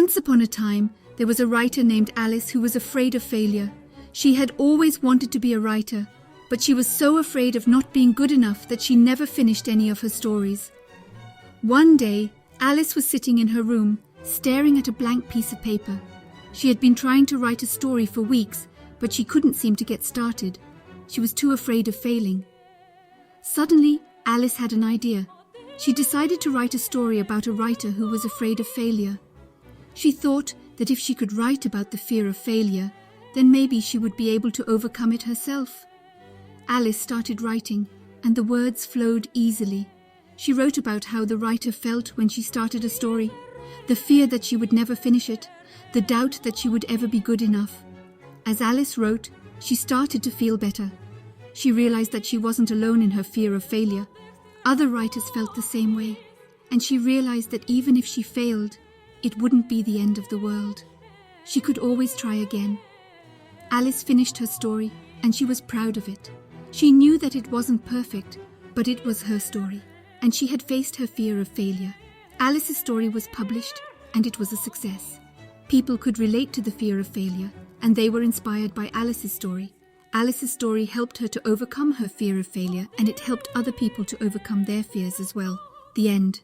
Once upon a time, there was a writer named Alice who was afraid of failure. She had always wanted to be a writer, but she was so afraid of not being good enough that she never finished any of her stories. One day, Alice was sitting in her room, staring at a blank piece of paper. She had been trying to write a story for weeks, but she couldn't seem to get started. She was too afraid of failing. Suddenly, Alice had an idea. She decided to write a story about a writer who was afraid of failure. She thought that if she could write about the fear of failure, then maybe she would be able to overcome it herself. Alice started writing, and the words flowed easily. She wrote about how the writer felt when she started a story, the fear that she would never finish it, the doubt that she would ever be good enough. As Alice wrote, she started to feel better. She realized that she wasn't alone in her fear of failure. Other writers felt the same way, and she realized that even if she failed, it wouldn't be the end of the world. She could always try again. Alice finished her story, and she was proud of it. She knew that it wasn't perfect, but it was her story, and she had faced her fear of failure. Alice's story was published, and it was a success. People could relate to the fear of failure, and they were inspired by Alice's story. Alice's story helped her to overcome her fear of failure, and it helped other people to overcome their fears as well. The end.